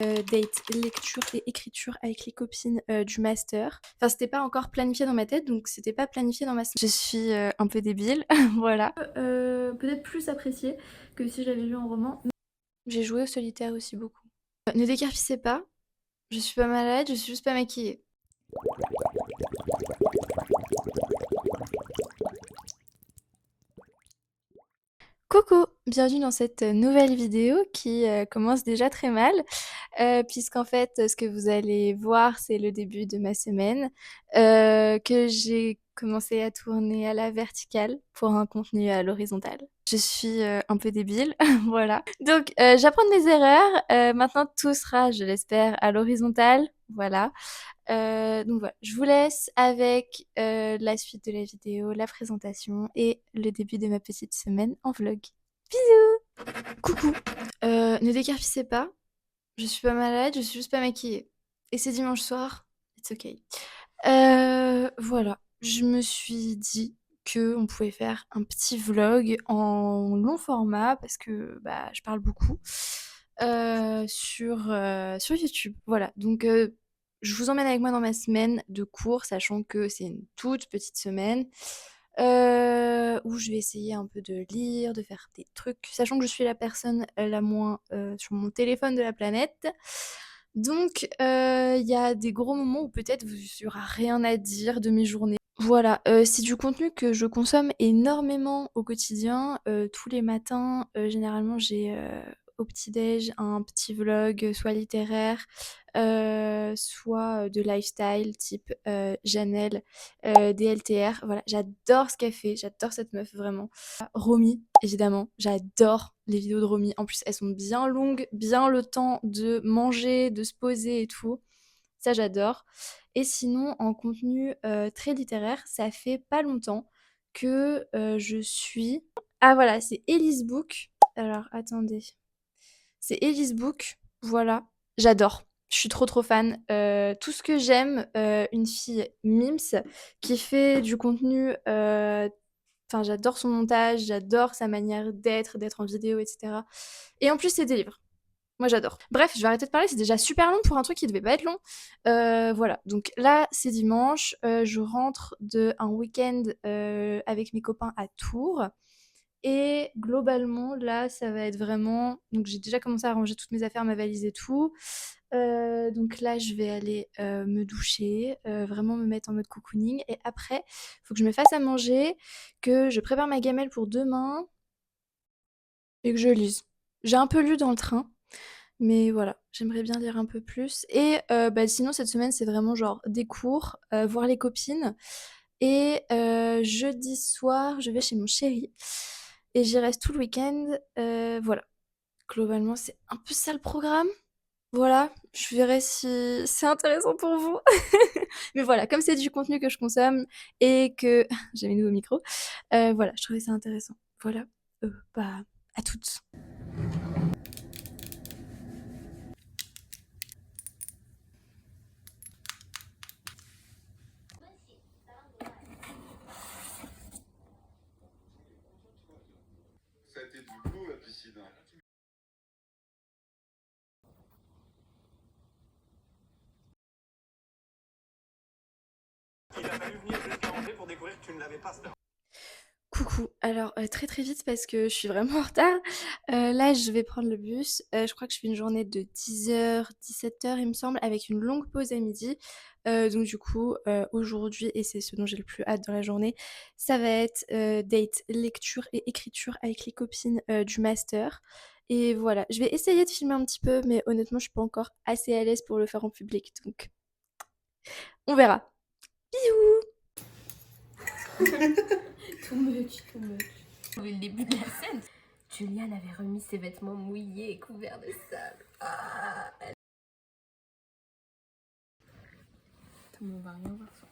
date lecture et écriture avec les copines du master. Enfin, c'était pas encore planifié dans ma tête, donc c'était pas planifié dans ma semaine. Je suis un peu débile, voilà. Peut-être plus apprécié que si j'avais lu un roman. J'ai joué au solitaire aussi beaucoup. Ne décarpissez pas, je suis pas malade, je suis juste pas maquillée. Coucou, bienvenue dans cette nouvelle vidéo qui commence déjà très mal, puisqu'en fait, ce que vous allez voir, c'est le début de ma semaine, que j'ai commencé à tourner à la verticale pour un contenu à l'horizontale. Je suis un peu débile, voilà. Donc, j'apprends de mes erreurs. Maintenant, tout sera, je l'espère, à l'horizontale, voilà. Donc voilà, je vous laisse avec la suite de la vidéo, la présentation et le début de ma petite semaine en vlog. Bisous! Coucou! Ne décarpissez pas, je suis pas malade, je suis juste pas maquillée. Et c'est dimanche soir, it's okay. Voilà, je me suis dit que on pouvait faire un petit vlog en long format parce que bah, je parle beaucoup sur YouTube. Voilà, donc je vous emmène avec moi dans ma semaine de cours, sachant que c'est une toute petite semaine où je vais essayer un peu de lire, de faire des trucs, sachant que je suis la personne la moins sur mon téléphone de la planète. Donc, il y a des gros moments où peut-être il n'y aura rien à dire de mes journées. Voilà, c'est du contenu que je consomme énormément au quotidien. Tous les matins, généralement, j'ai au petit-déj un petit vlog, soit littéraire, soit de lifestyle, type Janelle, DLTR. Voilà, j'adore ce qu'elle fait, j'adore cette meuf, vraiment. Romy, évidemment, j'adore les vidéos de Romy. En plus, elles sont bien longues, bien le temps de manger, de se poser et tout. Ça, j'adore. Et sinon, en contenu très littéraire, ça fait pas longtemps que je suis... Ah voilà, c'est Elise Book. Alors, attendez. C'est Elise Book. Voilà, j'adore. Je suis trop fan. Tout ce que j'aime, une fille mims qui fait du contenu... Enfin, j'adore son montage, j'adore sa manière d'être en vidéo, etc. Et en plus, c'est des livres. Moi, j'adore. Bref, je vais arrêter de parler, c'est déjà super long pour un truc qui devait pas être long. Voilà, donc là, c'est dimanche. Je rentre d'un week-end avec mes copains à Tours. Et globalement, là, ça va être vraiment... Donc, j'ai déjà commencé à ranger toutes mes affaires, ma valise et tout. Donc là, je vais aller me doucher, vraiment me mettre en mode cocooning. Et après, il faut que je me fasse à manger, que je prépare ma gamelle pour demain et que je lise. J'ai un peu lu dans le train. Mais voilà, j'aimerais bien lire un peu plus. Et bah, sinon, cette semaine, c'est vraiment genre des cours, voir les copines. Et jeudi soir, je vais chez mon chéri. Et j'y reste tout le week-end. Voilà. Globalement, c'est un peu ça le programme. Voilà, je verrai si c'est intéressant pour vous. Mais voilà, comme c'est du contenu que je consomme et que j'ai mes nouveaux micros, voilà, je trouvais ça intéressant. Voilà, bah, à toutes. Ça a été du coup la piscine. Il a fallu venir jusqu'à Angers pour découvrir que tu ne l'avais pas, Star. Coucou, alors très vite parce que je suis vraiment en retard. Là, je vais prendre le bus. Je crois que je fais une journée de 10h, 17h, il me semble, avec une longue pause à midi. Donc du coup, aujourd'hui, et c'est ce dont j'ai le plus hâte dans la journée, ça va être date lecture et écriture avec les copines du master. Et voilà, je vais essayer de filmer un petit peu, mais honnêtement, je suis pas encore assez à l'aise pour le faire en public, donc on verra. Bisous! Too much, too much. Le début de la scène, Juliane avait remis ses vêtements mouillés et couverts de sable. Ah, on va rien voir ça.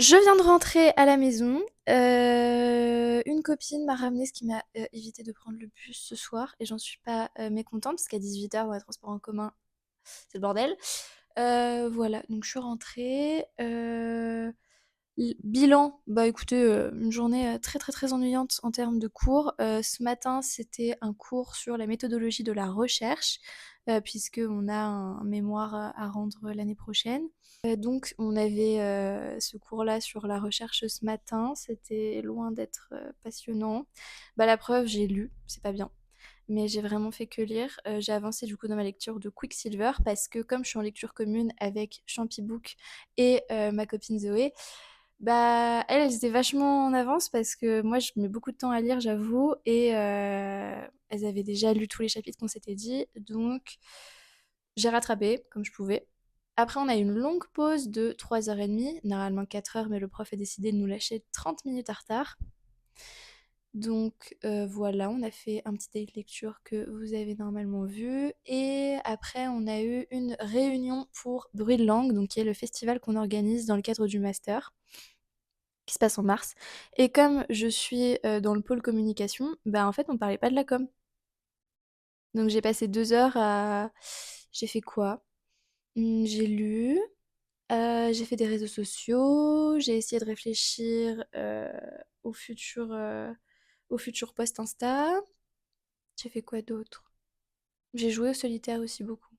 Je viens de rentrer à la maison. Une copine m'a ramené ce qui m'a évité de prendre le bus ce soir et j'en suis pas mécontente parce qu'à 18h dans les transports en commun, c'est le bordel. Voilà, donc je suis rentrée. Bilan, bah écoutez, une journée très ennuyante en termes de cours. Ce matin, c'était un cours sur la méthodologie de la recherche. puisqu'on a un mémoire à rendre l'année prochaine. Donc on avait ce cours-là sur la recherche ce matin, c'était loin d'être passionnant. Bah la preuve, j'ai lu, c'est pas bien, mais j'ai vraiment fait que lire. J'ai avancé du coup dans ma lecture de Quicksilver parce que comme je suis en lecture commune avec Champibook et ma copine Zoé, bah elles étaient vachement en avance parce que moi je mets beaucoup de temps à lire, j'avoue, et elles avaient déjà lu tous les chapitres qu'on s'était dit, donc j'ai rattrapé comme je pouvais. Après, on a eu une longue pause de 3h30, normalement 4h, mais le prof a décidé de nous lâcher 30 minutes en retard. Donc voilà, on a fait un petit date lecture que vous avez normalement vu. Et après, on a eu une réunion pour Bruit de Langue, donc qui est le festival qu'on organise dans le cadre du master, qui se passe en mars. Et comme je suis dans le pôle communication, bah en fait, on parlait pas de la com. Donc j'ai passé 2 heures à... J'ai fait quoi? J'ai lu, j'ai fait des réseaux sociaux, j'ai essayé de réfléchir au futur, au futur post Insta. J'ai fait quoi d'autre? J'ai joué au solitaire aussi beaucoup.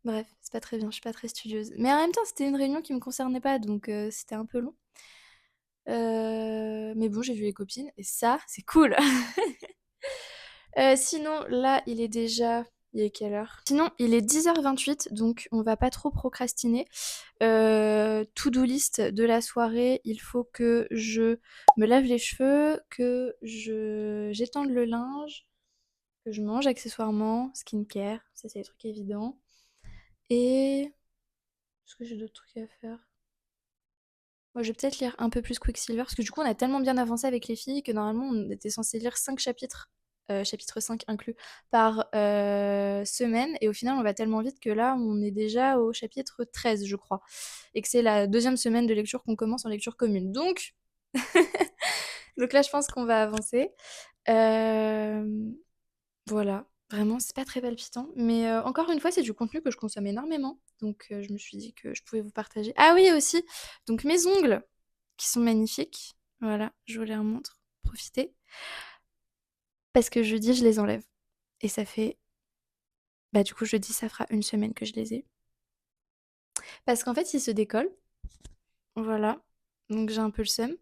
Bref, c'est pas très bien, je suis pas très studieuse. Mais en même temps, c'était une réunion qui me concernait pas, donc c'était un peu long. Mais bon, j'ai vu les copines, et ça, c'est cool. Sinon, là, il est déjà... Il est quelle heure? Sinon, il est 10h28, donc on va pas trop procrastiner. To-do list de la soirée, il faut que je me lave les cheveux, que j'étende le linge, que je mange accessoirement, skincare, ça c'est les trucs évidents. Et est-ce que j'ai d'autres trucs à faire? Moi, je vais peut-être lire un peu plus Quicksilver, parce que du coup, on a tellement bien avancé avec les filles que normalement, on était censé lire 5 chapitres, chapitre 5 inclus, par semaine. Et au final, on va tellement vite que là, on est déjà au chapitre 13, je crois. Et que c'est la deuxième semaine de lecture qu'on commence en lecture commune. Donc, donc là, je pense qu'on va avancer. Euh, Voilà, vraiment, c'est pas très palpitant. Mais encore une fois, c'est du contenu que je consomme énormément. Donc je me suis dit que je pouvais vous partager. Ah oui, aussi, donc mes ongles, qui sont magnifiques. Voilà, je vous les remontre. Profitez. Parce que jeudi, je les enlève. Et ça fait... Bah du coup, jeudi, ça fera une semaine que je les ai. Parce qu'en fait, ils se décollent. Voilà. Donc j'ai un peu le seum.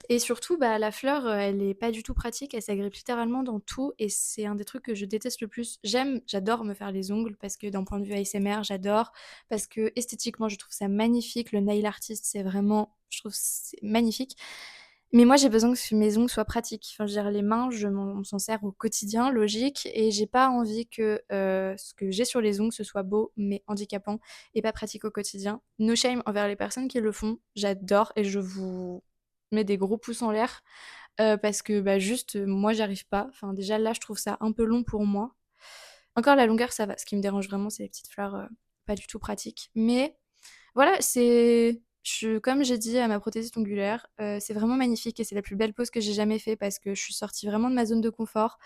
Et surtout, bah, la fleur, elle est pas du tout pratique, elle s'agrippe littéralement dans tout et c'est un des trucs que je déteste le plus. J'adore me faire les ongles parce que d'un point de vue ASMR, j'adore, parce que esthétiquement, je trouve ça magnifique. Le nail artist, c'est vraiment, je trouve c'est magnifique. Mais moi, j'ai besoin que mes ongles soient pratiques. Enfin, je veux dire, les mains, on s'en sert au quotidien, logique, et j'ai pas envie que ce que j'ai sur les ongles, ce soit beau, mais handicapant et pas pratique au quotidien. No shame envers les personnes qui le font. J'adore et je vous mets des gros pouces en l'air parce que bah, juste, moi, j'arrive pas. Enfin, déjà, là, je trouve ça un peu long pour moi. Encore la longueur, ça va. Ce qui me dérange vraiment, c'est les petites fleurs pas du tout pratiques. Mais voilà, comme j'ai dit à ma prothésiste ongulaire, c'est vraiment magnifique et c'est la plus belle pose que j'ai jamais fait parce que je suis sortie vraiment de ma zone de confort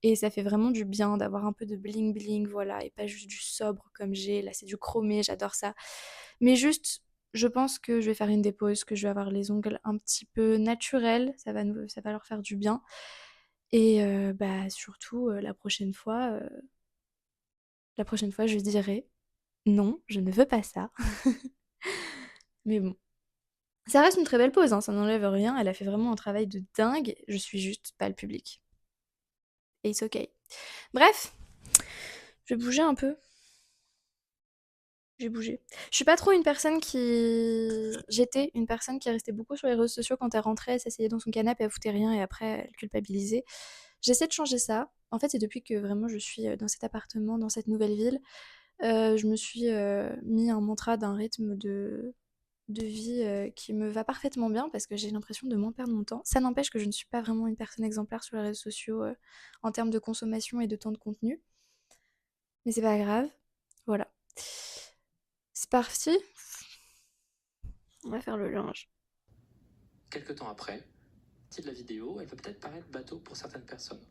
et ça fait vraiment du bien d'avoir un peu de bling bling, voilà, et pas juste du sobre comme j'ai. Là, c'est du chromé, j'adore ça. Mais juste, je pense que je vais faire une dépose, que je vais avoir les ongles un petit peu naturels, ça va leur faire du bien. Et bah surtout, la prochaine fois, je dirai non, je ne veux pas ça. Mais bon. Ça reste une très belle pause, hein, ça n'enlève rien. Elle a fait vraiment un travail de dingue. Je suis juste pas le public. Et it's ok. Bref, je vais bouger un peu. J'ai bougé. Je suis pas trop une personne qui... J'étais une personne qui restait beaucoup sur les réseaux sociaux quand elle rentrait, elle s'asseyait dans son canapé, elle foutait rien et après elle culpabilisait. J'essaie de changer ça. En fait, c'est depuis que vraiment je suis dans cet appartement, dans cette nouvelle ville, je me suis mis un mantra d'un rythme de vie qui me va parfaitement bien parce que j'ai l'impression de moins perdre mon temps. Ça n'empêche que je ne suis pas vraiment une personne exemplaire sur les réseaux sociaux en termes de consommation et de temps de contenu. Mais c'est pas grave. Voilà. C'est parti. On va faire le linge. Quelque temps après, si de la vidéo, elle peut peut-être paraître bateau pour certaines personnes.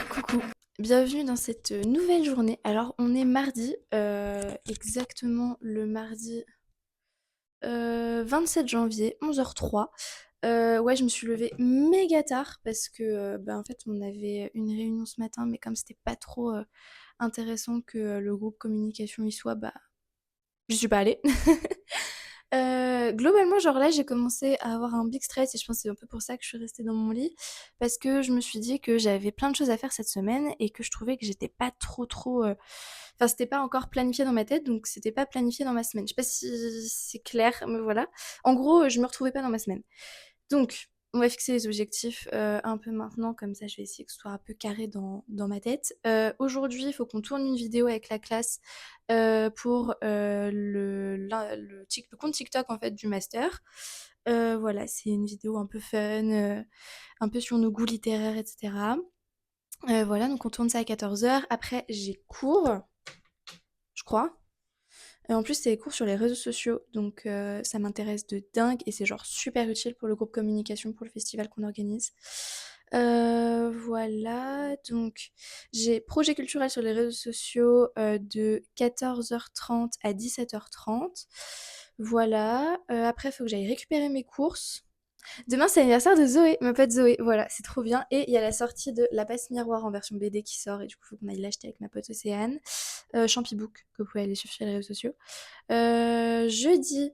Coucou. bienvenue dans cette nouvelle journée. Alors, on est mardi, exactement le mardi 27 janvier, 11h03. Ouais, je me suis levée méga tard parce que, en fait, on avait une réunion ce matin, mais comme c'était pas trop intéressant que le groupe communication y soit, je suis pas allée. Globalement, genre là, j'ai commencé à avoir un big stress et je pense que c'est un peu pour ça que je suis restée dans mon lit parce que je me suis dit que j'avais plein de choses à faire cette semaine et que je trouvais que j'étais pas trop, enfin, c'était pas encore planifié dans ma tête, donc c'était pas planifié dans ma semaine. Je sais pas si c'est clair, mais voilà. En gros, je me retrouvais pas dans ma semaine. Donc, on va fixer les objectifs un peu maintenant, comme ça je vais essayer que ce soit un peu carré dans ma tête. Aujourd'hui, il faut qu'on tourne une vidéo avec la classe pour le compte TikTok en fait du master. Voilà, c'est une vidéo un peu fun, un peu sur nos goûts littéraires, etc. Voilà, donc on tourne ça à 14h. Après, j'ai cours, je crois. En plus, c'est des cours sur les réseaux sociaux, donc ça m'intéresse de dingue et c'est genre super utile pour le groupe communication pour le festival qu'on organise. Voilà, donc j'ai projet culturel sur les réseaux sociaux de 14h30 à 17h30. Voilà, après il faut que j'aille récupérer mes courses. Demain, c'est l'anniversaire de Zoé, ma pote Zoé. Voilà, c'est trop bien. Et il y a la sortie de La Passe Miroir en version BD qui sort. Et du coup, il faut qu'on aille l'acheter avec ma pote Océane. Champibook, que vous pouvez aller suivre sur les réseaux sociaux. Jeudi,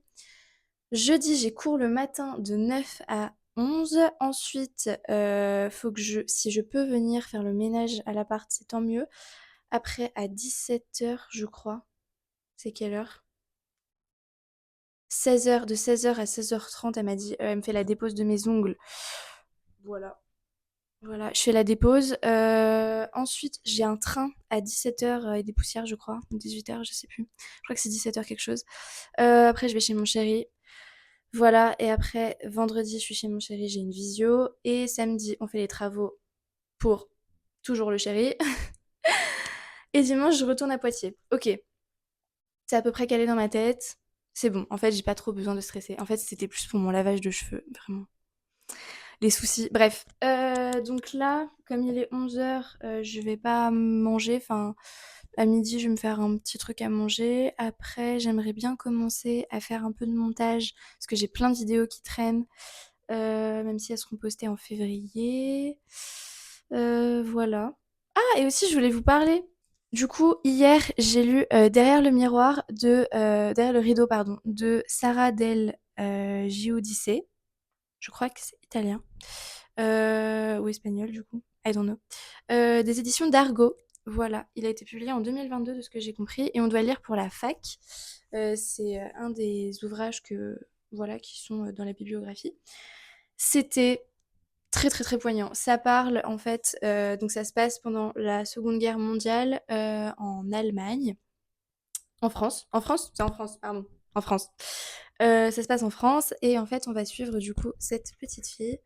j'ai cours le matin de 9 à 11. Ensuite, faut que si je peux venir faire le ménage à l'appart, c'est tant mieux. Après, à 17h, je crois. C'est quelle heure? 16h, de 16h à 16h30, elle m'a dit, elle me fait la dépose de mes ongles. Voilà. Voilà, je fais la dépose. Ensuite, j'ai un train à 17h et des poussières, je crois. Ou 18h, je sais plus. Je crois que c'est 17h quelque chose. Après, je vais chez mon chéri. Voilà, et après, vendredi, je suis chez mon chéri, j'ai une visio. Et samedi, on fait les travaux pour toujours le chéri. Et dimanche, je retourne à Poitiers. Ok, c'est à peu près calé dans ma tête. C'est bon, en fait, j'ai pas trop besoin de stresser. En fait, c'était plus pour mon lavage de cheveux, vraiment. Les soucis. Bref, donc là, comme il est 11h, je vais pas manger. Enfin, à midi, je vais me faire un petit truc à manger. Après, j'aimerais bien commencer à faire un peu de montage parce que j'ai plein de vidéos qui traînent, même si elles seront postées en février. Voilà. Ah, et aussi, je voulais vous parler. Du coup, hier, j'ai lu Derrière le rideau, pardon, de Sara Del Giudice. Je crois que c'est italien. Ou espagnol, du coup. I don't know. Des éditions d'Argo. Voilà, il a été publié en 2022 de ce que j'ai compris et on doit le lire pour la fac. C'est un des ouvrages voilà, qui sont dans la bibliographie. C'était très très très poignant. Ça parle en fait, donc ça se passe pendant la Seconde Guerre mondiale en Allemagne. En France? C'est en France, pardon. En France. Ça se passe en France et en fait on va suivre du coup cette petite fille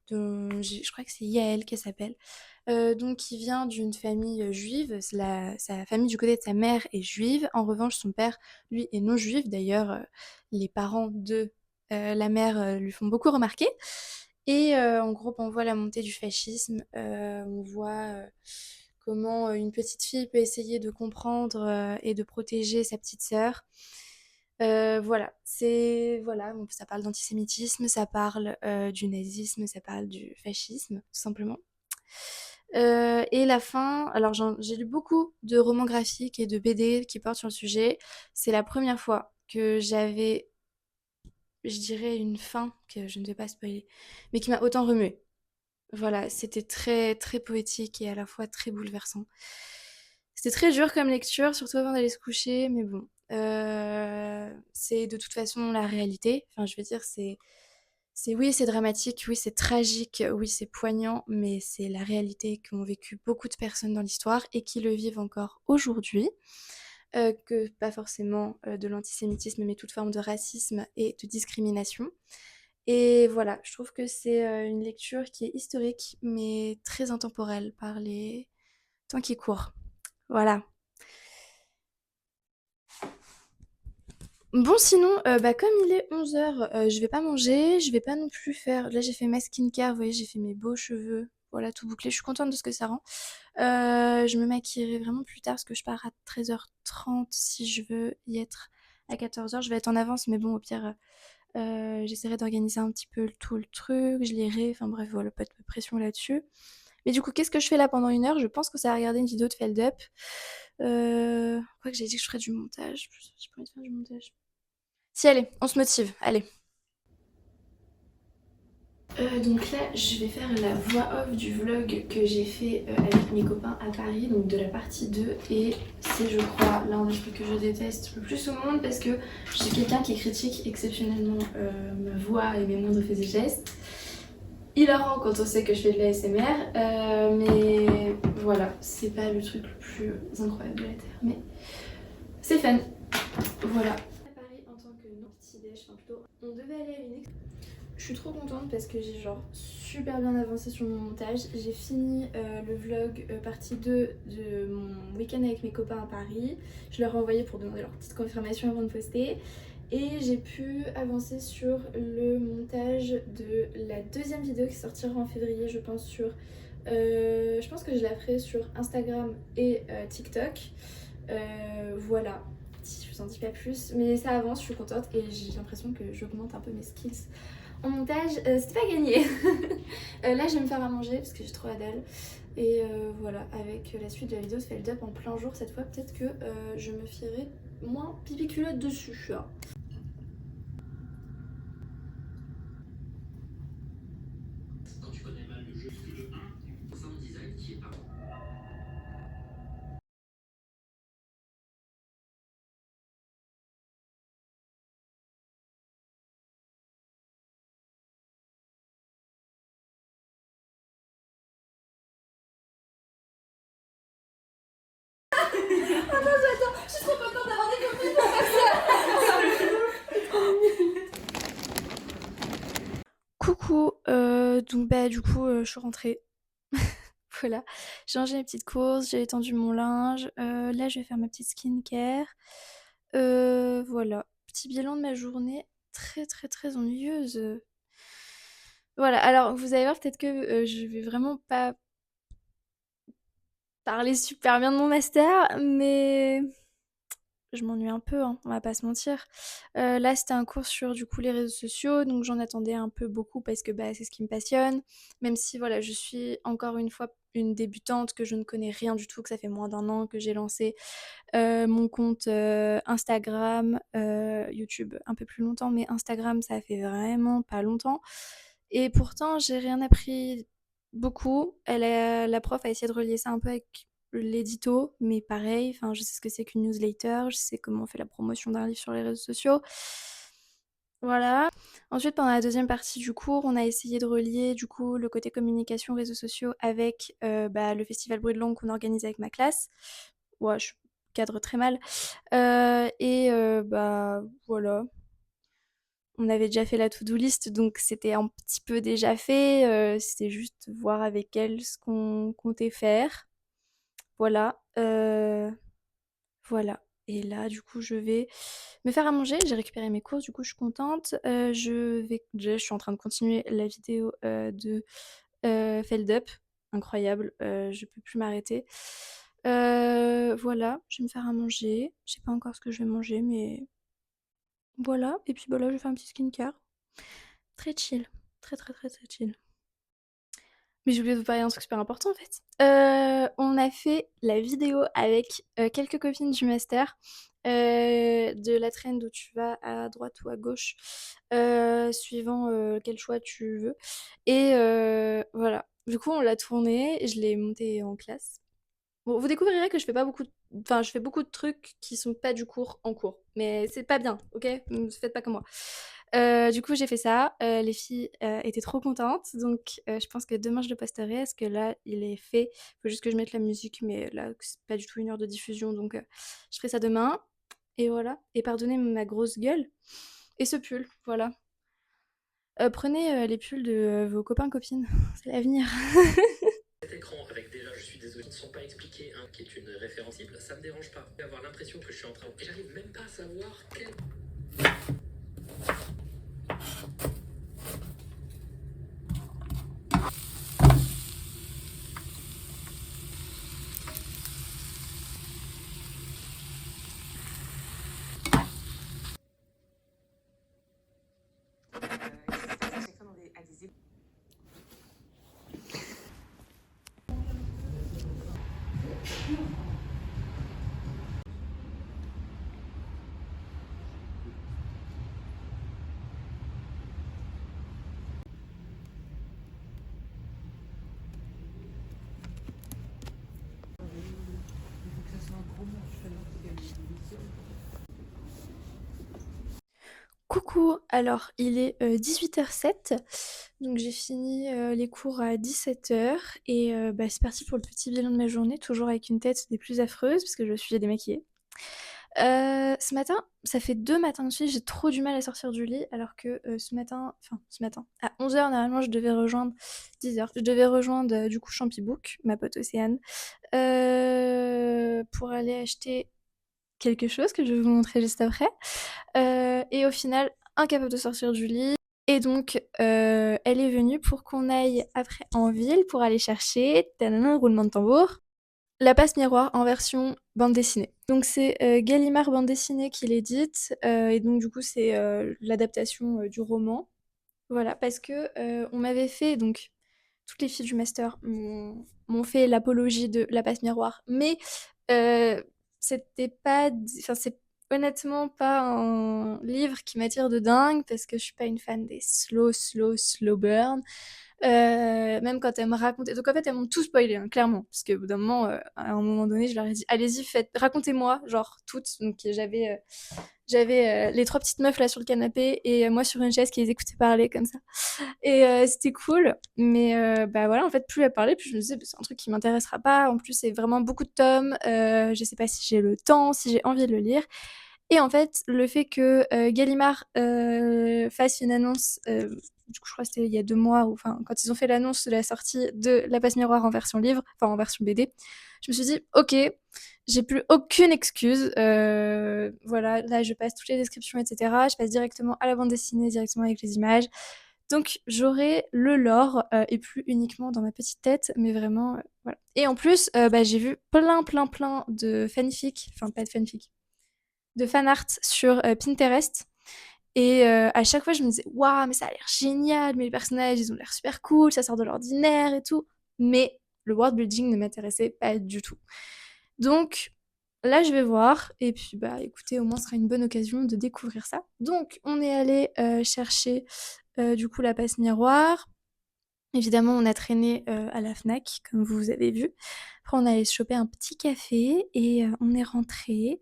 je crois que c'est Yael qu'elle s'appelle, donc qui vient d'une famille juive. Sa famille du côté de sa mère est juive. En revanche, son père, lui, est non juif. D'ailleurs, les parents de la mère lui font beaucoup remarquer. Et en gros, on voit la montée du fascisme. On voit comment une petite fille peut essayer de comprendre et de protéger sa petite sœur. Voilà, voilà, donc ça parle d'antisémitisme, ça parle du nazisme, ça parle du fascisme, tout simplement. Et la fin, alors j'ai lu beaucoup de romans graphiques et de BD qui portent sur le sujet. C'est la première fois que j'avais, je dirais, une fin que je ne vais pas spoiler, mais qui m'a autant remué. Voilà, c'était très très poétique et à la fois très bouleversant. C'était très dur comme lecture, surtout avant d'aller se coucher, mais bon. C'est de toute façon la réalité. Enfin, je veux dire, oui, c'est dramatique, oui, c'est tragique, oui, c'est poignant, mais c'est la réalité qu'ont vécu beaucoup de personnes dans l'histoire et qui le vivent encore aujourd'hui. Que pas forcément de l'antisémitisme, mais toute forme de racisme et de discrimination. Et voilà, je trouve que c'est une lecture qui est historique, mais très intemporelle par les temps qui courent. Voilà. Bon, sinon, comme il est 11h, je vais pas manger, je vais pas non plus faire. Là, j'ai fait ma skincare, vous voyez, j'ai fait mes beaux cheveux voilà, tout bouclé. Je suis contente de ce que ça rend. Je me maquillerai vraiment plus tard parce que je pars à 13h30 si je veux y être à 14h. Je vais être en avance, mais bon, au pire, j'essaierai d'organiser un petit peu tout le truc, je lirai, enfin bref, voilà, pas de pression là-dessus. Mais du coup, qu'est-ce que je fais là pendant 1 heure? Je pense que ça va regarder une vidéo de Feld Up. Quoi que j'ai dit que je ferais du montage. J'ai pas envie de faire du montage. Si, allez, on se motive, allez. Donc là, je vais faire la voix off du vlog que j'ai fait avec mes copains à Paris, donc de la partie 2. Et c'est, je crois, l'un des trucs que je déteste le plus au monde parce que je suis quelqu'un qui critique exceptionnellement ma voix et mes moindres faits et gestes. Hilarant quand on sait que je fais de la SMR, mais voilà, c'est pas le truc le plus incroyable de la Terre, mais c'est fun. Voilà. À Paris, en tant que non petit déj, enfin plutôt, on devait aller à une. Je suis trop contente parce que j'ai genre super bien avancé sur mon montage. J'ai fini le vlog partie 2 de mon week-end avec mes copains à Paris. Je leur ai envoyé pour demander leur petite confirmation avant de poster. Et j'ai pu avancer sur le montage de la deuxième vidéo qui sortira en février, je pense, sur... je pense que je la ferai sur Instagram et TikTok. Voilà, je vous en dis pas plus, mais ça avance, je suis contente et j'ai l'impression que j'augmente un peu mes skills en montage. C'était pas gagné. Là je vais me faire à manger parce que j'ai trop la dalle. Et voilà, avec la suite de la vidéo de Feld Up en plein jour cette fois, peut-être que je me fierai moins pipi culotte dessus. Hein. Quand tu connais mal le jeu, le 1, sound design qui est pas bon. Je suis trop contente d'avoir des copines pour faire ça. Coucou, donc bah du coup je suis rentrée. Voilà, j'ai rangé mes petites courses, j'ai étendu mon linge. Là je vais faire ma petite skincare. Voilà, petit bilan de ma journée très très très ennuyeuse. Voilà, alors vous allez voir peut-être que je vais vraiment pas parler super bien de mon master, mais je m'ennuie un peu, hein, on va pas se mentir. Là, c'était un cours sur du coup les réseaux sociaux, donc j'en attendais un peu beaucoup parce que bah, c'est ce qui me passionne. Même si voilà, je suis encore une fois une débutante, que je ne connais rien du tout, que ça fait moins d'un an que j'ai lancé mon compte Instagram, YouTube un peu plus longtemps, mais Instagram ça fait vraiment pas longtemps. Et pourtant, j'ai rien appris beaucoup. La prof a essayé de relier ça un peu avec l'édito, mais pareil, enfin, je sais ce que c'est qu'une newsletter, je sais comment on fait la promotion d'un livre sur les réseaux sociaux. Voilà. Ensuite, pendant la deuxième partie du cours, on a essayé de relier du coup le côté communication réseaux sociaux avec bah, le festival Bruit de Langue qu'on organise avec ma classe. Ouais, je cadre très mal. Bah voilà. On avait déjà fait la to-do list, donc c'était un petit peu déjà fait. C'était juste voir avec elle ce qu'on comptait faire. Voilà. Voilà. Et là, du coup, je vais me faire à manger. J'ai récupéré mes courses, du coup, je suis contente. Je suis en train de continuer la vidéo de Feld Up. Incroyable. Je peux plus m'arrêter. Voilà. Je vais me faire à manger. Je sais pas encore ce que je vais manger, mais voilà. Et puis, bah là, je vais faire un petit skincare. Très chill. Très, très, très, très chill. Mais j'ai oublié de vous parler d'un truc super important en fait. On a fait la vidéo avec quelques copines du master de la traîne où tu vas à droite ou à gauche, suivant quel choix tu veux. Et voilà. Du coup, on l'a tournée, je l'ai montée en classe. Bon, vous découvrirez que je fais pas beaucoup enfin, je fais beaucoup de trucs qui sont pas du cours en cours. Mais c'est pas bien, ok? Faites pas comme moi. Du coup, j'ai fait ça. Les filles étaient trop contentes. Donc, je pense que demain, je le posterai. Parce que là, il est fait. Il faut juste que je mette la musique. Mais là, c'est pas du tout 1 heure de diffusion. Donc, je ferai ça demain. Et voilà. Et pardonnez ma grosse gueule. Et ce pull, voilà. Prenez les pulls de vos copains, copines. C'est l'avenir. Cet écran avec déjà, je suis désolé, qui ne sont pas expliqués, hein, qui est une référence cible, ça me dérange pas. Avoir l'impression que je suis en train. Et j'arrive même pas à savoir quel. Coucou, alors il est 18h07, donc j'ai fini les cours à 17h et bah, c'est parti pour le petit bilan de ma journée, toujours avec une tête des plus affreuses parce que je suis démaquillée. Ce matin, ça fait 2 matins de suite, j'ai trop du mal à sortir du lit alors que ce matin, à 11h normalement je devais rejoindre 10h, je devais rejoindre du coup Champibook, ma pote Océane, pour aller acheter quelque chose que je vais vous montrer juste après. Et au final, incapable de sortir du lit. Et donc, elle est venue pour qu'on aille après en ville pour aller chercher, tadam, roulement de tambour, La Passe Miroir en version bande dessinée. Donc c'est Gallimard bande dessinée qui l'édite, et donc du coup c'est l'adaptation du roman. Voilà, parce que on m'avait fait, donc toutes les filles du master m'ont fait l'apologie de La Passe Miroir, mais euh, c'était pas, enfin c'est honnêtement pas un livre qui m'attire de dingue parce que je suis pas une fan des slow burn. Même quand elles me racontaient, donc en fait elles m'ont tout spoilé, hein, clairement, parce que au bout d'un moment, à un moment donné, je leur ai dit, allez-y, racontez-moi, genre toutes. Donc j'avais les trois petites meufs là sur le canapé et moi sur une chaise qui les écoutait parler comme ça. Et c'était cool, mais bah voilà, en fait, plus elle parlait, plus je me disais, bah, c'est un truc qui m'intéressera pas. En plus, c'est vraiment beaucoup de tomes. Je sais pas si j'ai le temps, si j'ai envie de le lire. Et en fait, le fait que Gallimard fasse une annonce, du coup, je crois que c'était il y a 2 mois, ou enfin, quand ils ont fait l'annonce de la sortie de La Passe Miroir en version livre, enfin en version BD, je me suis dit, ok, j'ai plus aucune excuse. Voilà, là, je passe toutes les descriptions, etc. Je passe directement à la bande dessinée, directement avec les images. Donc j'aurai le lore et plus uniquement dans ma petite tête, mais vraiment voilà. Et en plus, bah, j'ai vu plein de fanfic, enfin pas de fanfic, de fan art sur Pinterest. Et à chaque fois, je me disais, waouh, mais ça a l'air génial, mais les personnages, ils ont l'air super cool, ça sort de l'ordinaire et tout. Mais le world building ne m'intéressait pas du tout. Donc là, je vais voir. Et puis, bah, écoutez, au moins, ce sera une bonne occasion de découvrir ça. Donc, on est allé chercher du coup la passe miroir. Évidemment, on a traîné à la Fnac, comme vous avez vu. Après, on est allé se choper un petit café et on est rentré.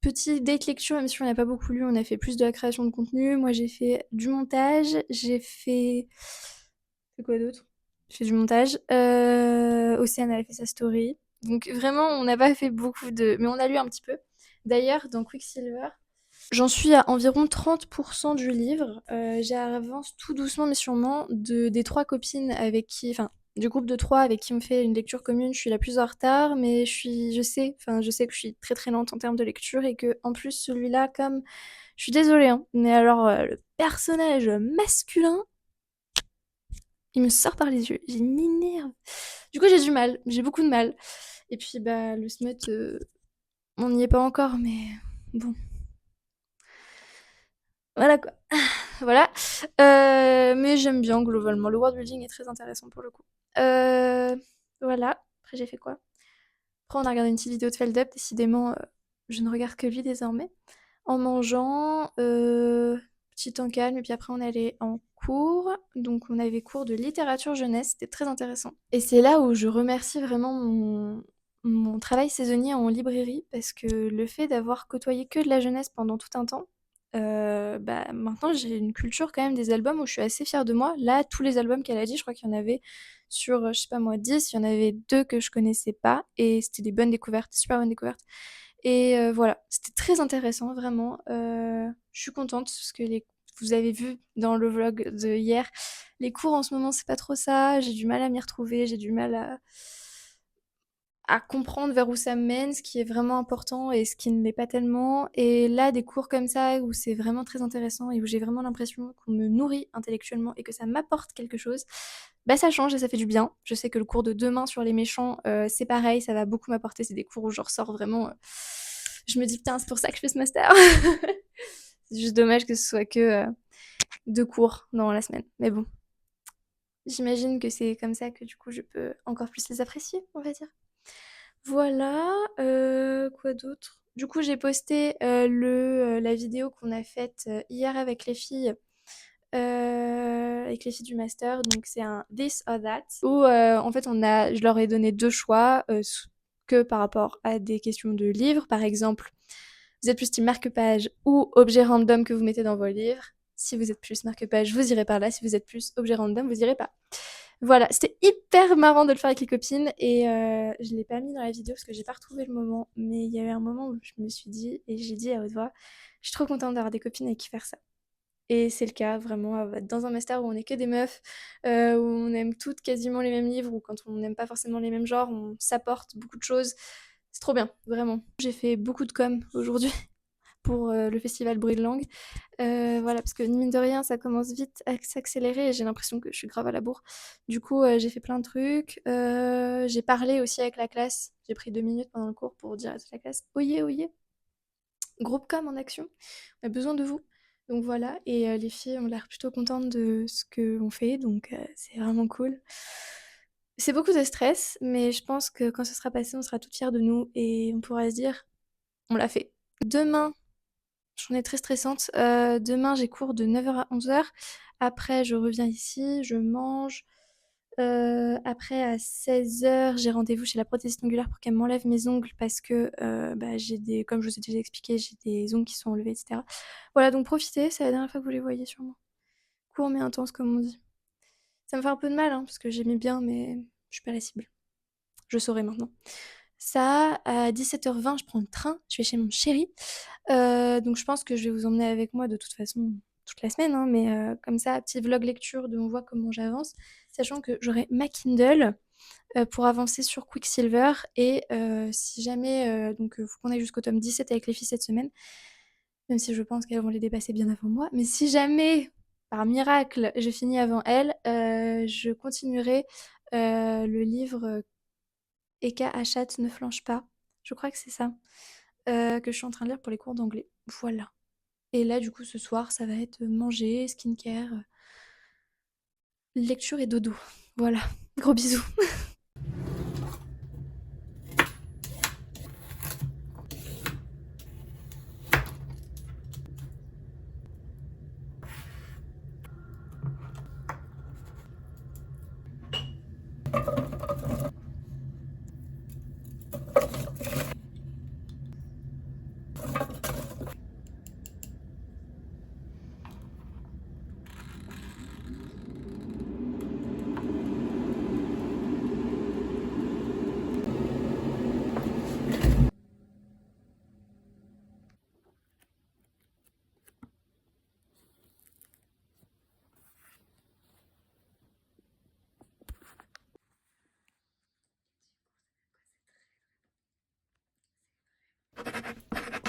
Petit date lecture, même si on n'a pas beaucoup lu, on a fait plus de la création de contenu. Moi, j'ai fait du montage, j'ai fait... C'est quoi d'autre? J'ai fait du montage. Océane, elle a fait sa story. Donc vraiment, on n'a pas fait beaucoup de... Mais on a lu un petit peu. D'ailleurs, dans Quicksilver, j'en suis à environ 30% du livre. J'avance tout doucement mais sûrement des 3 copines avec qui... Enfin, du groupe de 3 avec qui on fait une lecture commune. Je suis la plus en retard, mais je sais que je suis très très lente en termes de lecture et que en plus celui-là, comme... Je suis désolée, hein, mais alors le personnage masculin, il me sort par les yeux. Il m'énerve. Du coup, j'ai du mal. J'ai beaucoup de mal. Et puis, bah, le smut, on n'y est pas encore, mais bon. Voilà quoi. Voilà. Mais j'aime bien globalement. Le world building est très intéressant pour le coup. Voilà. Après, j'ai fait quoi? Après, on a regardé une petite vidéo de Feld Up. Décidément, je ne regarde que lui désormais. En mangeant, petit temps calme. Et puis après, on allait en cours. Donc, on avait cours de littérature jeunesse. C'était très intéressant. Et c'est là où je remercie vraiment mon travail saisonnier en librairie. Parce que le fait d'avoir côtoyé que de la jeunesse pendant tout un temps, bah, maintenant j'ai une culture quand même des albums où je suis assez fière de moi. Là, tous les albums qu'elle a dit, je crois qu'il y en avait sur, je sais pas moi, 10, il y en avait 2 que je connaissais pas et c'était des bonnes découvertes, des super bonnes découvertes. Et voilà, c'était très intéressant, vraiment. Je suis contente parce que vous avez vu dans le vlog de hier, les cours en ce moment, c'est pas trop ça. J'ai du mal à m'y retrouver, j'ai du mal à comprendre vers où ça me mène, ce qui est vraiment important et ce qui ne l'est pas tellement. Et là, des cours comme ça, où c'est vraiment très intéressant et où j'ai vraiment l'impression qu'on me nourrit intellectuellement et que ça m'apporte quelque chose, bah ça change et ça fait du bien. Je sais que le cours de demain sur les méchants, c'est pareil, ça va beaucoup m'apporter. C'est des cours où je ressors vraiment... je me dis, putain, c'est pour ça que je fais ce master. C'est juste dommage que ce soit que 2 cours dans la semaine. Mais bon, j'imagine que c'est comme ça que du coup je peux encore plus les apprécier, on va dire. Voilà, quoi d'autre? Du coup, j'ai posté la vidéo qu'on a faite hier avec les filles du master. Donc, c'est un This or That où en fait, je leur ai donné deux choix que par rapport à des questions de livres. Par exemple, vous êtes plus team marque-page ou objet random que vous mettez dans vos livres. Si vous êtes plus marque-page, vous irez par là. Si vous êtes plus objet random, vous irez pas. Voilà, c'était hyper marrant de le faire avec les copines et je l'ai pas mis dans la vidéo parce que j'ai pas retrouvé le moment, mais il y avait un moment où je me suis dit et j'ai dit à haute voix, je suis trop contente d'avoir des copines avec qui faire ça. Et c'est le cas, vraiment, dans un master où on est que des meufs, où on aime toutes quasiment les mêmes livres, ou quand on n'aime pas forcément les mêmes genres, on s'apporte beaucoup de choses. C'est trop bien, vraiment. J'ai fait beaucoup de com aujourd'hui pour le festival Bruit de Langue. Voilà, parce que mine de rien, ça commence vite à s'accélérer et j'ai l'impression que je suis grave à la bourre. Du coup, j'ai fait plein de trucs. J'ai parlé aussi avec la classe. J'ai pris 2 minutes pendant le cours pour dire à toute la classe oyez, oyez, groupe com en action, on a besoin de vous. Donc voilà, et les filles ont l'air plutôt contentes de ce qu'on fait, donc c'est vraiment cool. C'est beaucoup de stress, mais je pense que quand ce sera passé, on sera toutes fières de nous et on pourra se dire on l'a fait. Demain, j'en ai très stressante. Demain, j'ai cours de 9h à 11h. Après, je reviens ici, je mange. Après, à 16h, j'ai rendez-vous chez la prothésiste ongulaire pour qu'elle m'enlève mes ongles parce que, comme je vous ai déjà expliqué, j'ai des ongles qui sont enlevés, etc. Voilà, donc profitez, c'est la dernière fois que vous les voyez sûrement. Court mais intense, comme on dit. Ça me fait un peu de mal, hein, parce que j'aimais bien, mais je suis pas la cible. Je saurai maintenant. Ça, à 17h20, je prends le train, je vais chez mon chéri. Donc je pense que je vais vous emmener avec moi de toute façon toute la semaine, hein, mais comme ça, petit vlog lecture de on voit comment j'avance, sachant que j'aurai ma Kindle pour avancer sur Quicksilver et si jamais, faut qu'on aille jusqu'au tome 17 avec les filles cette semaine, même si je pense qu'elles vont les dépasser bien avant moi, mais si jamais, par miracle, je finis avant elles, je continuerai le livre Eka Achat ne flanche pas. Je crois que c'est ça, que je suis en train de lire pour les cours d'anglais. Voilà. Et là, du coup, ce soir, ça va être manger, skincare, lecture et dodo. Voilà. Gros bisous.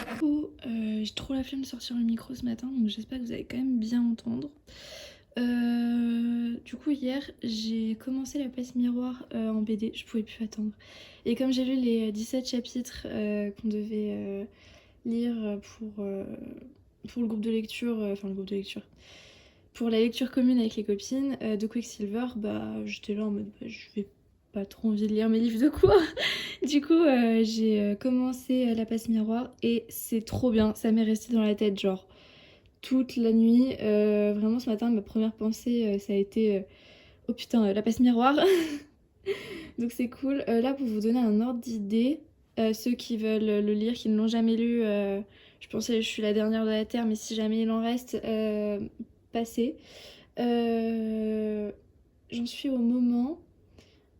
Du coup, j'ai trop la flemme de sortir le micro ce matin, donc j'espère que vous allez quand même bien entendre. Du coup, hier, j'ai commencé la pièce miroir en BD, je pouvais plus attendre. Et comme j'ai lu les 17 chapitres qu'on devait lire pour le groupe de lecture, pour la lecture commune avec les copines de Quicksilver, j'étais là en mode je vais pas trop envie de lire mes livres de cours. Du coup, j'ai commencé la passe miroir et c'est trop bien, ça m'est resté dans la tête genre toute la nuit. Vraiment ce matin, ma première pensée, ça a été oh putain, la passe miroir. Donc c'est cool. Là, pour vous donner un ordre d'idée, ceux qui veulent le lire, qui ne l'ont jamais lu, je pensais que je suis la dernière de la Terre, mais si jamais il en reste, passez. J'en suis au moment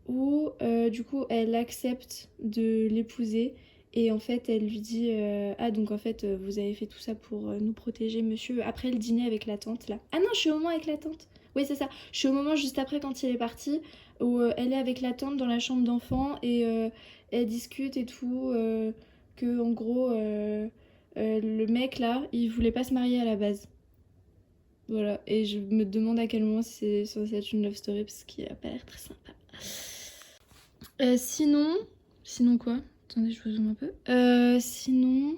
où du coup elle accepte de l'épouser et en fait elle lui dit ah donc en fait vous avez fait tout ça pour nous protéger monsieur après le dîner avec la tante là. Ah non, je suis au moment avec la tante. Oui, c'est ça. Je suis au moment juste après quand il est parti où elle est avec la tante dans la chambre d'enfant et elle discute et tout que en gros le mec là il voulait pas se marier à la base. Voilà, et je me demande à quel moment c'est censé être une love story parce qu'il a pas l'air très sympa. Sinon quoi? Attendez, je vous zoome un peu. Sinon,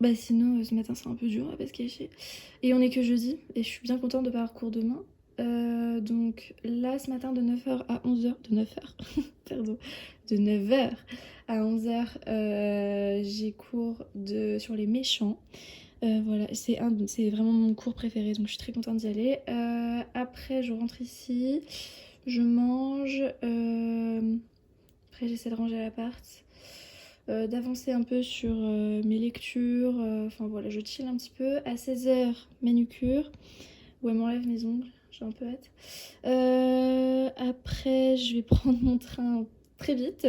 ce matin c'est un peu dur, on va pas se cacher. Et on est que jeudi, et je suis bien contente de pas avoir cours demain. Donc là, ce matin, de 9h à 11h, de 9h, pardon, de 9h à 11h, j'ai cours sur les méchants. Voilà, c'est vraiment mon cours préféré, donc je suis très contente d'y aller. Après, je rentre ici, je mange, après j'essaie de ranger l'appart, d'avancer un peu sur mes lectures, enfin voilà, je chill un petit peu. À 16h, manucure, où elle m'enlève mes ongles, j'ai un peu hâte. Après, je vais prendre mon train très vite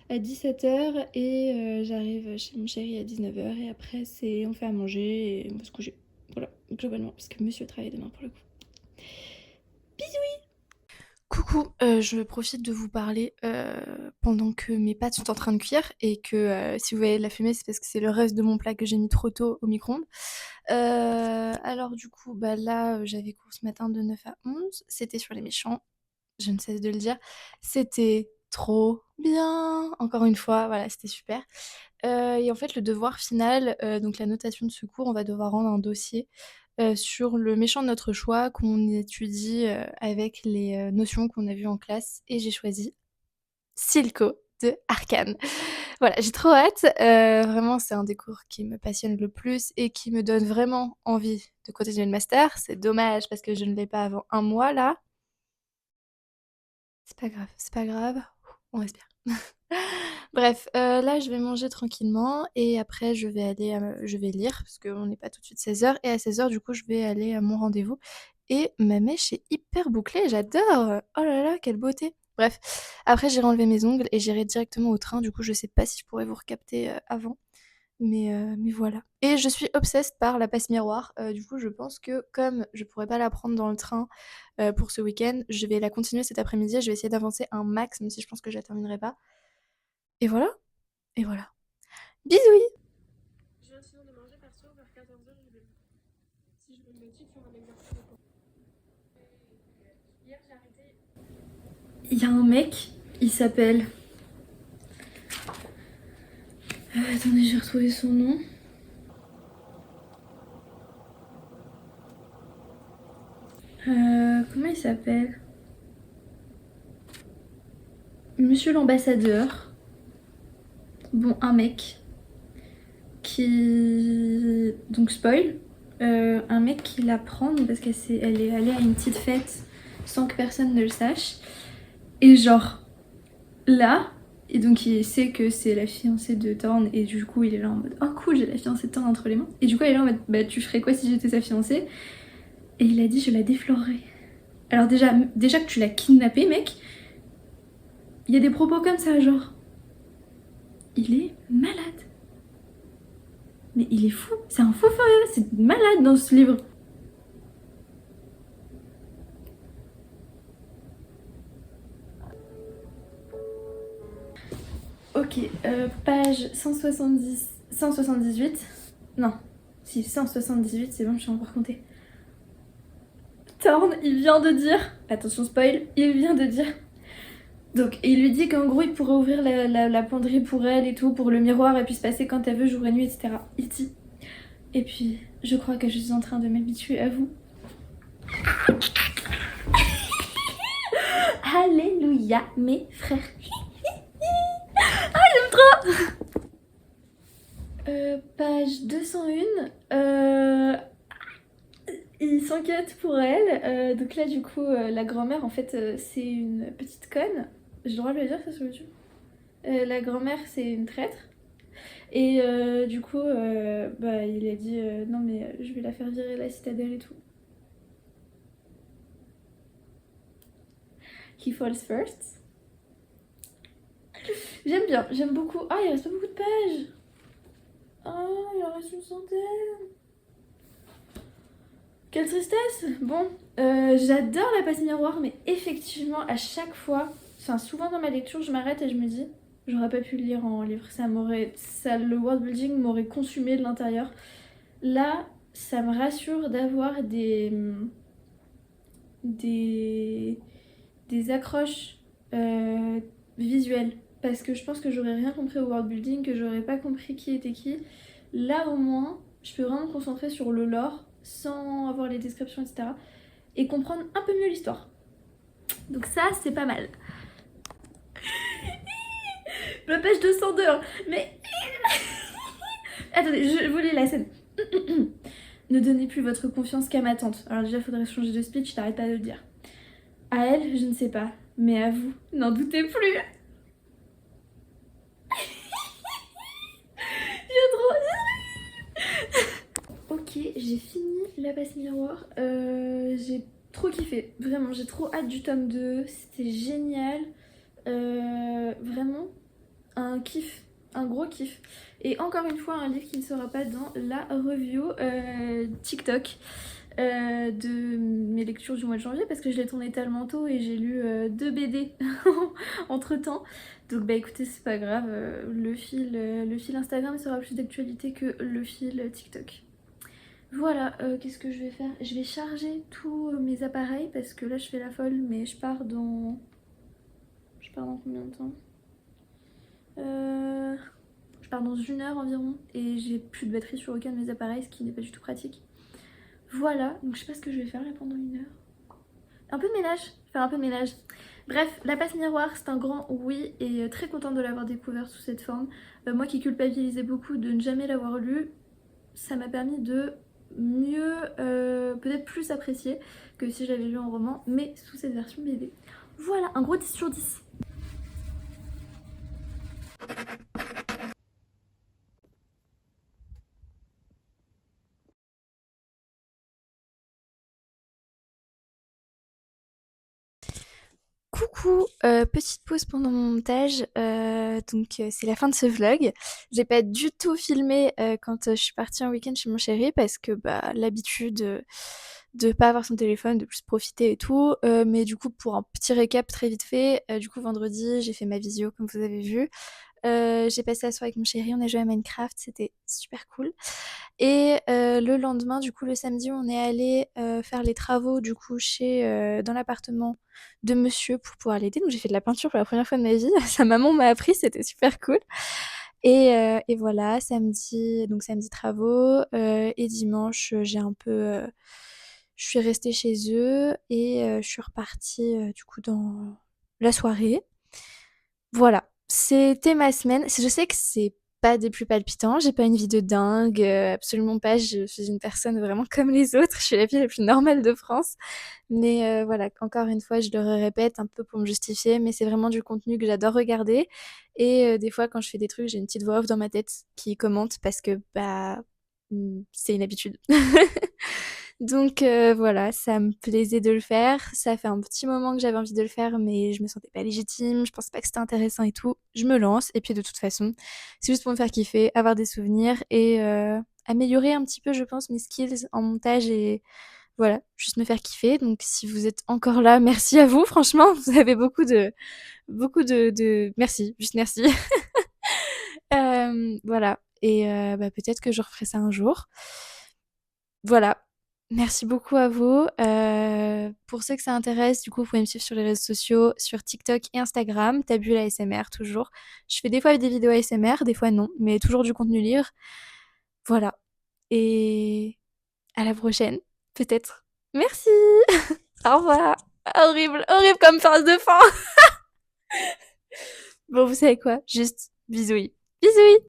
à 17h et j'arrive chez mon chéri à 19h et après on fait à manger et on va se coucher. Voilà, globalement, parce que monsieur travaille demain pour le coup. Coucou, je profite de vous parler pendant que mes pâtes sont en train de cuire et que si vous voyez de la fumée, c'est parce que c'est le reste de mon plat que j'ai mis trop tôt au micro-ondes. Alors du coup, bah là, j'avais cours ce matin de 9 à 11, c'était sur les méchants, je ne cesse de le dire, c'était trop bien, encore une fois, voilà, c'était super. Et en fait, le devoir final, donc la notation de ce cours, on va devoir rendre un dossier sur le méchant de notre choix qu'on étudie avec les notions qu'on a vues en classe et j'ai choisi Silco de Arcane. Voilà, j'ai trop hâte. Vraiment, c'est un des cours qui me passionne le plus et qui me donne vraiment envie de continuer le master. C'est dommage parce que je ne l'ai pas avant un mois là. C'est pas grave, c'est pas grave. On respire. Bref, là, je vais manger tranquillement et après je vais lire parce qu'on n'est pas tout de suite 16h et à 16h, du coup, je vais aller à mon rendez-vous et ma mèche est hyper bouclée, j'adore! Oh là là, quelle beauté! Bref, après j'irai enlever mes ongles et j'irai directement au train, du coup, je sais pas si je pourrais vous recapter, avant, mais voilà. Et je suis obsesse par la passe miroir, du coup, je pense que comme je pourrais pas la prendre dans le train, pour ce week-end, je vais la continuer cet après-midi, je vais essayer d'avancer un max, même si je pense que je la terminerai pas. Et voilà, et voilà. Bisous! Je viens sinon de manger perso, vers 14h, je vais. Si je me motive faire un exercice de corps. Hier, j'ai arrêté. Il y a un mec, il s'appelle... attendez, j'ai retrouvé son nom. Comment il s'appelle? Monsieur l'ambassadeur. Bon, un mec qui... Donc spoil. Un mec qui la prend parce elle est allée à une petite fête sans que personne ne le sache. Et genre, là... Et donc il sait que c'est la fiancée de Thorne et du coup il est là en mode oh cool, j'ai la fiancée de Thorne entre les mains. Et du coup elle est là en mode bah tu ferais quoi si j'étais sa fiancée? Et il a dit je la déflorerais. Alors déjà que tu l'as kidnappée mec, il y a des propos comme ça genre il est malade. Mais il est fou, c'est un fou furieux, c'est malade dans ce livre. Ok, page 178. Non, si 178, c'est bon, je suis encore compter. Thorne, il vient de dire, attention spoil, il vient de dire. Donc, il lui dit qu'en gros, il pourrait ouvrir la penderie pour elle et tout, pour le miroir, et puis se passer quand elle veut, jour et nuit, etc. Il dit. Et puis, je crois que je suis en train de m'habituer à vous. Alléluia, mes frères. Ah, j'aime trop. Page 201. Il s'inquiète pour elle. Donc là, du coup, la grand-mère, en fait, c'est une petite conne. J'ai le droit de le dire ça sur YouTube. La grand-mère, c'est une traître. Et du coup, bah, il a dit non, mais je vais la faire virer la citadelle et tout. He falls first. J'aime bien, j'aime beaucoup. Ah, il reste pas beaucoup de pages. Ah, il en reste une centaine. Quelle tristesse. Bon, j'adore la passe miroir, mais effectivement, à chaque fois, enfin souvent dans ma lecture, je m'arrête et je me dis, j'aurais pas pu le lire en livre, le world building m'aurait consumé de l'intérieur. Là, ça me rassure d'avoir des accroches visuelles, parce que je pense que j'aurais rien compris au world building, que j'aurais pas compris qui était qui. Là, au moins, je peux vraiment me concentrer sur le lore sans avoir les descriptions, etc. et comprendre un peu mieux l'histoire. Donc ça, c'est pas mal. La page 202, hein. Mais... Attendez, je vous lis la scène. Ne donnez plus votre confiance qu'à ma tante. Alors déjà, faudrait changer de speech, t'arrêtes pas de le dire. À elle, je ne sais pas. Mais à vous, n'en doutez plus. J'ai trop... Ok, j'ai fini La Passe Miroir. J'ai trop kiffé. Vraiment, j'ai trop hâte du tome 2. C'était génial. Vraiment, un kiff. Un gros kiff. Et encore une fois, un livre qui ne sera pas dans la review TikTok de mes lectures du mois de janvier, parce que je l'ai tourné tellement tôt et j'ai lu 2 BD entre temps. Donc bah écoutez, c'est pas grave, le fil Instagram sera plus d'actualité que le fil TikTok. Voilà, qu'est-ce que je vais faire? Je vais charger tous mes appareils parce que là je fais la folle, mais je pars dans... Je pars dans combien de temps? Je pars dans 1 heure environ et j'ai plus de batterie sur aucun de mes appareils, ce qui n'est pas du tout pratique. Voilà, donc je sais pas ce que je vais faire là pendant 1 heure. Un peu de ménage, faire un peu de ménage. Bref, La Passe Miroir, c'est un grand oui et très contente de l'avoir découvert sous cette forme. Moi qui culpabilisais beaucoup de ne jamais l'avoir lu, ça m'a permis de mieux, peut-être plus apprécier que si je l'avais lu en roman, mais sous cette version BD. Voilà, un gros 10 sur 10. Coucou, petite pause pendant mon montage, c'est la fin de ce vlog. J'ai pas du tout filmé quand je suis partie en week-end chez mon chéri parce que bah l'habitude de pas avoir son téléphone, de plus profiter et tout. Mais du coup pour un petit récap très vite fait, du coup vendredi j'ai fait ma visio comme vous avez vu. J'ai passé la soirée avec mon chéri, on a joué à Minecraft, c'était super cool. Et le lendemain, du coup le samedi, on est allé faire les travaux du coup dans l'appartement de monsieur pour pouvoir l'aider. Donc j'ai fait de la peinture pour la première fois de ma vie. Sa maman m'a appris, c'était super cool. Et voilà, samedi travaux et dimanche j'ai un peu je suis restée chez eux et je suis repartie du coup dans la soirée. Voilà, c'était ma semaine. Je sais que c'est pas des plus palpitants, j'ai pas une vie de dingue, absolument pas. Je suis une personne vraiment comme les autres. Je suis la fille la plus normale de France. Mais voilà, encore une fois, je le répète un peu pour me justifier, mais c'est vraiment du contenu que j'adore regarder. Et des fois, quand je fais des trucs, j'ai une petite voix off dans ma tête qui commente parce que bah c'est une habitude. Donc voilà, ça me plaisait de le faire. Ça fait un petit moment que j'avais envie de le faire, mais je me sentais pas légitime, je pensais pas que c'était intéressant et tout. Je me lance, et puis de toute façon, c'est juste pour me faire kiffer, avoir des souvenirs et améliorer un petit peu, je pense, mes skills en montage et voilà, juste me faire kiffer. Donc si vous êtes encore là, merci à vous, franchement, vous avez beaucoup de... Merci, juste merci. Voilà, et bah, peut-être que je referai ça un jour. Voilà. Merci beaucoup à vous. Pour ceux que ça intéresse, du coup, vous pouvez me suivre sur les réseaux sociaux, sur TikTok et Instagram, Tabula ASMR, toujours. Je fais des fois des vidéos ASMR, des fois non, mais toujours du contenu libre. Voilà. Et à la prochaine, peut-être. Merci. Au revoir. Horrible, horrible comme phrase de fin. Bon, vous savez quoi? Juste bisouilles. Bisouilles.